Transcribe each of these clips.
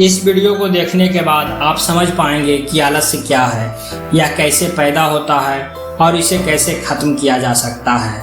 इस वीडियो को देखने के बाद आप समझ पाएंगे कि आलस्य क्या है, यह कैसे पैदा होता है और इसे कैसे खत्म किया जा सकता है।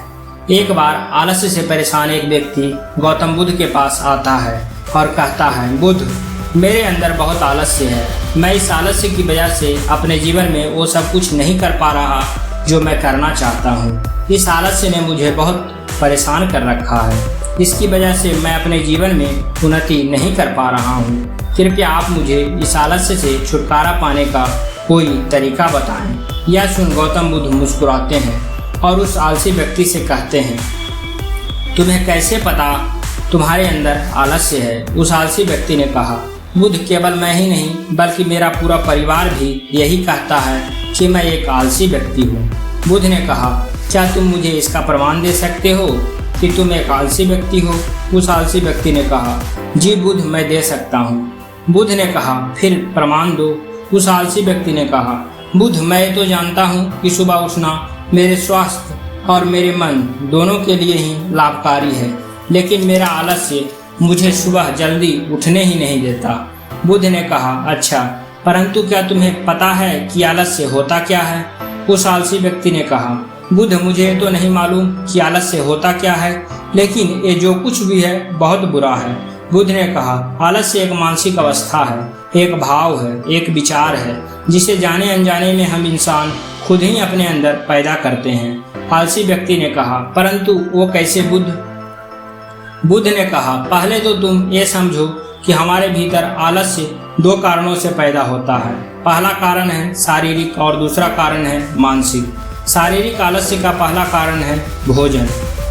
एक बार आलस्य से परेशान एक व्यक्ति गौतम बुद्ध के पास आता है और कहता है, बुद्ध, मेरे अंदर बहुत आलस्य है। मैं इस आलस्य की वजह से अपने जीवन में वो सब कुछ नहीं कर पा रहा जो मैं करना चाहता हूँ। इस आलस्य ने मुझे बहुत परेशान कर रखा है। इसकी वजह से मैं अपने जीवन में उन्नति नहीं कर पा रहा हूँ। कृपया आप मुझे इस आलस्य से छुटकारा पाने का कोई तरीका बताएं। यह सुन गौतम बुद्ध मुस्कुराते हैं और उस आलसी व्यक्ति से कहते हैं, तुम्हें कैसे पता तुम्हारे अंदर आलस्य है? उस आलसी व्यक्ति ने कहा, बुद्ध, केवल मैं ही नहीं बल्कि मेरा पूरा परिवार भी यही कहता है कि मैं एक आलसी व्यक्ति हूँ। बुद्ध ने कहा, क्या तुम मुझे इसका प्रमाण दे सकते हो कि तुम एक आलसी व्यक्ति हो? उस आलसी व्यक्ति ने कहा, जी बुद्ध, मैं दे सकता हूँ। बुद्ध ने कहा, फिर प्रमाण दो। उस आलसी व्यक्ति ने कहा, बुद्ध, मैं तो जानता हूँ कि सुबह उठना मेरे स्वास्थ्य और मेरे मन दोनों के लिए ही लाभकारी है, लेकिन मेरा आलस्य मुझे सुबह जल्दी उठने ही नहीं देता। बुद्ध ने कहा, अच्छा, परंतु क्या तुम्हें पता है कि आलस्य होता क्या है? उस आलसी व्यक्ति ने कहा, बुद्ध, मुझे तो नहीं मालूम कि आलस्य होता क्या है, लेकिन ये जो कुछ भी है बहुत बुरा है। बुद्ध ने कहा, आलस्य एक मानसिक अवस्था है, एक भाव है, एक विचार है, जिसे जाने अनजाने में हम इंसान खुद ही अपने अंदर पैदा करते हैं। आलसी व्यक्ति ने कहा, परंतु वो कैसे बुद्ध? बुद्ध ने कहा, पहले तो तुम ये समझो कि हमारे भीतर आलस्य दो कारणों से पैदा होता है। पहला कारण है शारीरिक और दूसरा कारण है मानसिक। शारीरिक आलस्य का पहला कारण है भोजन।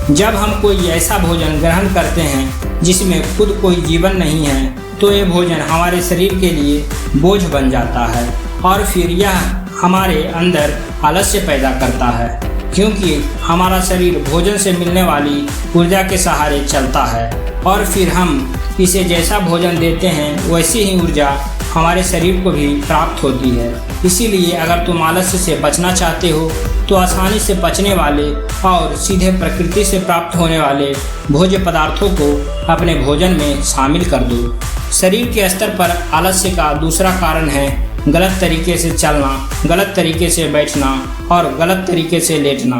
जब हम कोई ऐसा भोजन ग्रहण करते हैं जिसमें खुद कोई जीवन नहीं है, तो ये भोजन हमारे शरीर के लिए बोझ बन जाता है और फिर यह हमारे अंदर आलस्य पैदा करता है, क्योंकि हमारा शरीर भोजन से मिलने वाली ऊर्जा के सहारे चलता है और फिर हम इसे जैसा भोजन देते हैं वैसी ही ऊर्जा हमारे शरीर को भी प्राप्त होती है। इसीलिए अगर तुम आलस्य से बचना चाहते हो तो आसानी से पचने वाले और सीधे प्रकृति से प्राप्त होने वाले भोज्य पदार्थों को अपने भोजन में शामिल कर दो। शरीर के स्तर पर आलस्य का दूसरा कारण है गलत तरीके से चलना, गलत तरीके से बैठना और गलत तरीके से लेटना।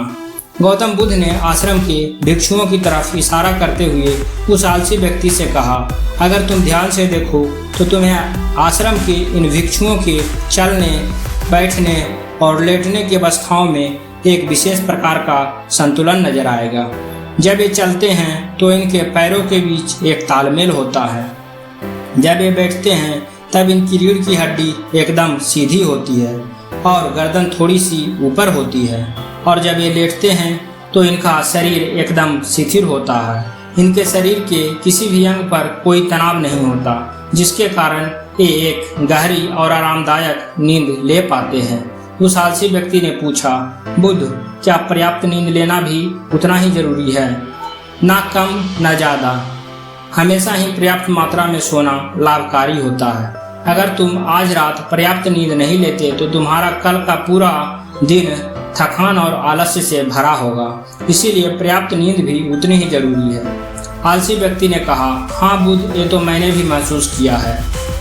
गौतम बुद्ध ने आश्रम के भिक्षुओं की तरफ इशारा करते हुए उस आलसी व्यक्ति से कहा, अगर तुम ध्यान से देखो तो तुम्हें आश्रम के इन भिक्षुओं के चलने, बैठने और लेटने की अवस्थाओं में एक विशेष प्रकार का संतुलन नजर आएगा। जब ये चलते हैं तो इनके पैरों के बीच एक तालमेल होता है। जब ये बैठते हैं तब इनकी रीढ़ की हड्डी एकदम सीधी होती है और गर्दन थोड़ी सी ऊपर होती है, और जब ये लेटते हैं तो इनका शरीर एकदम शिथिल होता है। इनके शरीर के किसी भी अंग पर कोई तनाव नहीं होता, जिसके कारण ये एक गहरी और आरामदायक नींद ले पाते हैं। उस आलसी व्यक्ति ने पूछा, बुद्ध, क्या पर्याप्त नींद लेना भी उतना ही जरूरी है? ना कम ना ज़्यादा, हमेशा ही पर्याप्त मात्रा में सोना लाभकारी होता है। अगर तुम आज रात पर्याप्त नींद नहीं लेते तो तुम्हारा कल का पूरा दिन थकान और आलस्य से भरा होगा। इसीलिए पर्याप्त नींद भी उतनी ही जरूरी है। आलसी व्यक्ति ने कहा, हाँ बुद्ध, ये तो मैंने भी महसूस किया है।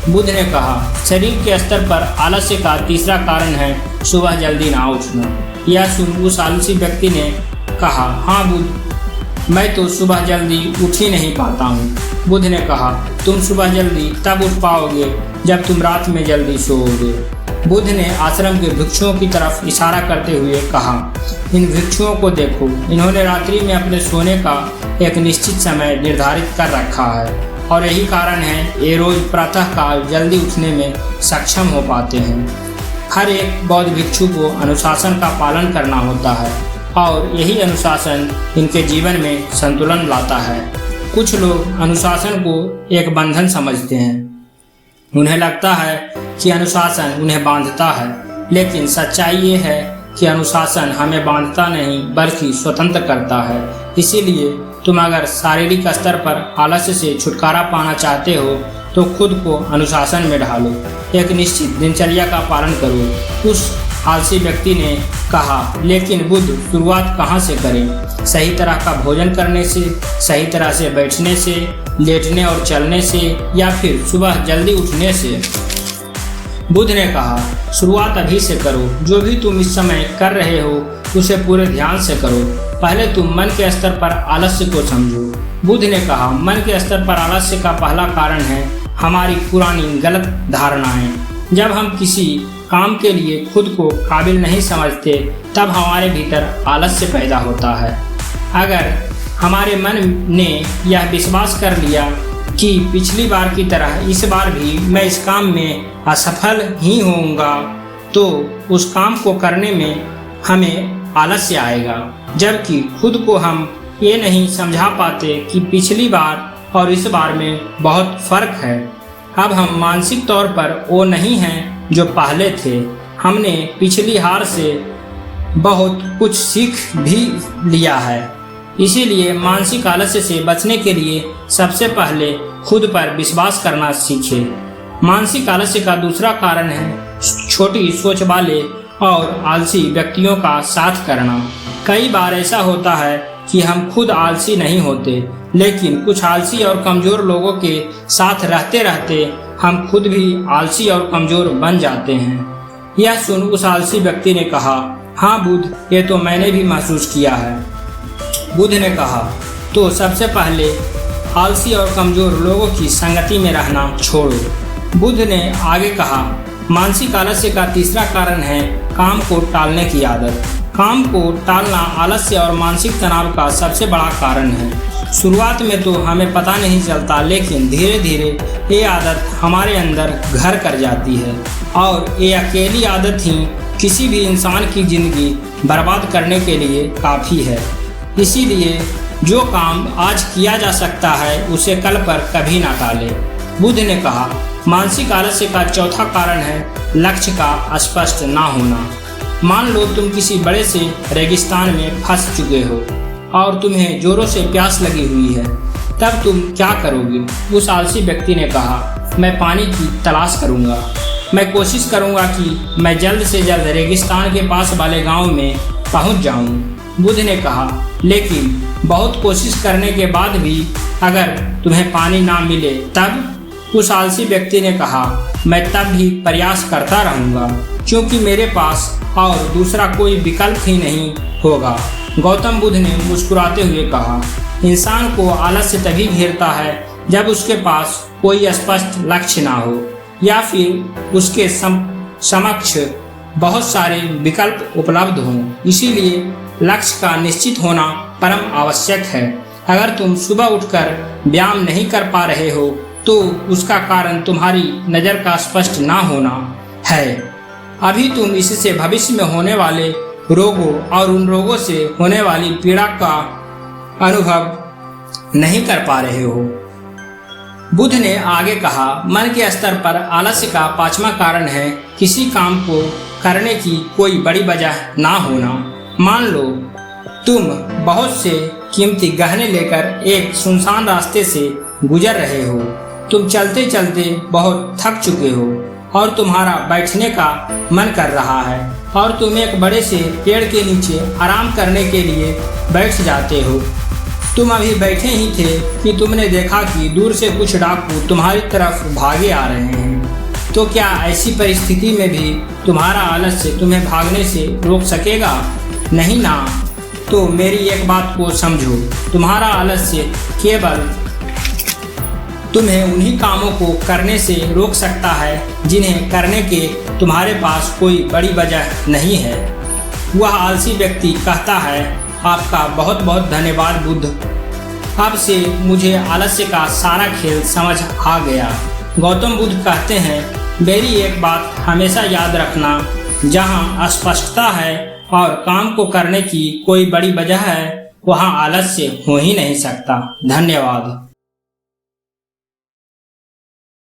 बुद्ध ने कहा, शरीर के स्तर पर आलस्य का तीसरा कारण है सुबह जल्दी ना उठना। यह सुन उस आलसी व्यक्ति ने कहा, हाँ बुद्ध, मैं तो सुबह जल्दी उठ ही नहीं पाता हूँ। बुद्ध ने कहा, तुम सुबह जल्दी तब उठ पाओगे जब तुम रात में जल्दी सोओगे। बुद्ध ने आश्रम के भिक्षुओं की तरफ इशारा करते हुए कहा, इन भिक्षुओं को देखो, इन्होंने रात्रि में अपने सोने का एक निश्चित समय निर्धारित कर रखा है और यही कारण है ये रोज प्रातःकाल जल्दी उठने में सक्षम हो पाते हैं। हर एक बौद्ध भिक्षु को अनुशासन का पालन करना होता है और यही अनुशासन इनके जीवन में संतुलन लाता है। कुछ लोग अनुशासन को एक बंधन समझते हैं। उन्हें लगता है कि अनुशासन उन्हें बांधता है, लेकिन सच्चाई ये है कि अनुशासन हमें बांधता नहीं बल्कि स्वतंत्र करता है। इसीलिए तुम अगर शारीरिक स्तर पर आलस्य से छुटकारा पाना चाहते हो तो खुद को अनुशासन में ढालो, एक निश्चित दिनचर्या का पालन करो। उस आलसी व्यक्ति ने कहा, लेकिन बुद्ध शुरुआत कहाँ से करें? सही तरह का भोजन करने से, सही तरह से बैठने से, लेटने और चलने से, या फिर सुबह जल्दी उठने से? बुद्ध ने कहा, शुरुआत अभी से करो। जो भी तुम इस समय कर रहे हो उसे पूरे ध्यान से करो। पहले तुम मन के स्तर पर आलस्य को समझो। बुद्ध ने कहा, मन के स्तर पर आलस्य का पहला कारण है हमारी पुरानी गलत धारणाएं। जब हम किसी काम के लिए खुद को काबिल नहीं समझते तब हमारे भीतर आलस्य पैदा होता है। अगर हमारे मन ने यह विश्वास कर लिया कि पिछली बार की तरह इस बार भी मैं इस काम में असफल ही होऊंगा, तो उस काम को करने में हमें आलस्य आएगा। जबकि खुद को हम ये नहीं समझा पाते कि पिछली बार और इस बार में बहुत फर्क है। अब हम मानसिक तौर पर वो नहीं हैं जो पहले थे। हमने पिछली हार से बहुत कुछ सीख भी लिया है। इसीलिए मानसिक आलस्य से बचने के लिए सबसे पहले खुद पर विश्वास करना सीखें। मानसिक आलस्य का दूसरा कारण है छोटी सोच वाले और आलसी व्यक्तियों का साथ करना। कई बार ऐसा होता है कि हम खुद आलसी नहीं होते, लेकिन कुछ आलसी और कमज़ोर लोगों के साथ रहते रहते हम खुद भी आलसी और कमज़ोर बन जाते हैं। यह सुन उस आलसी व्यक्ति ने कहा, हाँ बुद्ध, ये तो मैंने भी महसूस किया है। बुद्ध ने कहा, तो सबसे पहले आलसी और कमज़ोर लोगों की संगति में रहना छोड़ो। बुद्ध ने आगे कहा, मानसिक आलस्य का तीसरा कारण है काम को टालने की आदत। काम को टालना आलस्य और मानसिक तनाव का सबसे बड़ा कारण है। शुरुआत में तो हमें पता नहीं चलता, लेकिन धीरे धीरे ये आदत हमारे अंदर घर कर जाती है और ये अकेली आदत ही किसी भी इंसान की ज़िंदगी बर्बाद करने के लिए काफ़ी है। इसीलिए जो काम आज किया जा सकता है उसे कल पर कभी ना टालें। बुद्ध ने कहा, मानसिक आलस्य का चौथा कारण है लक्ष्य का स्पष्ट ना होना। मान लो तुम किसी बड़े से रेगिस्तान में फंस चुके हो और तुम्हें जोरों से प्यास लगी हुई है, तब तुम क्या करोगे? उस आलसी व्यक्ति ने कहा, मैं पानी की तलाश करूंगा। मैं कोशिश करूंगा कि मैं जल्द से जल्द रेगिस्तान के पास वाले गांव में पहुंच जाऊं। बुद्ध ने कहा, लेकिन बहुत कोशिश करने के बाद भी अगर तुम्हें पानी ना मिले तब? उस आलसी व्यक्ति ने कहा, मैं तब भी प्रयास करता रहूंगा, क्योंकि मेरे पास और दूसरा कोई विकल्प ही नहीं होगा। गौतम बुद्ध ने मुस्कुराते हुए कहा, इंसान को आलस्य तभी घेरता है जब उसके पास कोई स्पष्ट लक्ष्य ना हो या फिर उसके समक्ष बहुत सारे विकल्प उपलब्ध हों। इसीलिए लक्ष्य का निश्चित होना परम आवश्यक है। अगर तुम सुबह उठकर व्यायाम नहीं कर पा रहे हो तो उसका कारण तुम्हारी नज़र का स्पष्ट ना होना है। अभी तुम इससे भविष्य में होने वाले रोगों और उन रोगों से होने वाली पीड़ा का अनुभव नहीं कर पा रहे हो। बुद्ध ने आगे कहा, मन के स्तर पर आलस्य का पांचवा कारण है किसी काम को करने की कोई बड़ी वजह ना होना। मान लो तुम बहुत से कीमती गहने लेकर एक सुनसान रास्ते से गुजर रहे हो। तुम चलते चलते बहुत थक चुके हो और तुम्हारा बैठने का मन कर रहा है और तुम एक बड़े से पेड़ के नीचे आराम करने के लिए बैठ जाते हो। तुम अभी बैठे ही थे कि तुमने देखा कि दूर से कुछ डाकू तुम्हारी तरफ भागे आ रहे हैं। तो क्या ऐसी परिस्थिति में भी तुम्हारा आलस्य तुम्हें भागने से रोक सकेगा? नहीं ना। तो मेरी एक बात को समझो, तुम्हारा आलस्य केवल तुम्हें उन्हीं कामों को करने से रोक सकता है जिन्हें करने के तुम्हारे पास कोई बड़ी वजह नहीं है। वह आलसी व्यक्ति कहता है, आपका बहुत बहुत धन्यवाद बुद्ध, अब से मुझे आलस्य का सारा खेल समझ आ गया। गौतम बुद्ध कहते हैं, मेरी एक बात हमेशा याद रखना, जहाँ स्पष्टता है और काम को करने की कोई बड़ी वजह है वहाँ आलस्य हो ही नहीं सकता। धन्यवाद।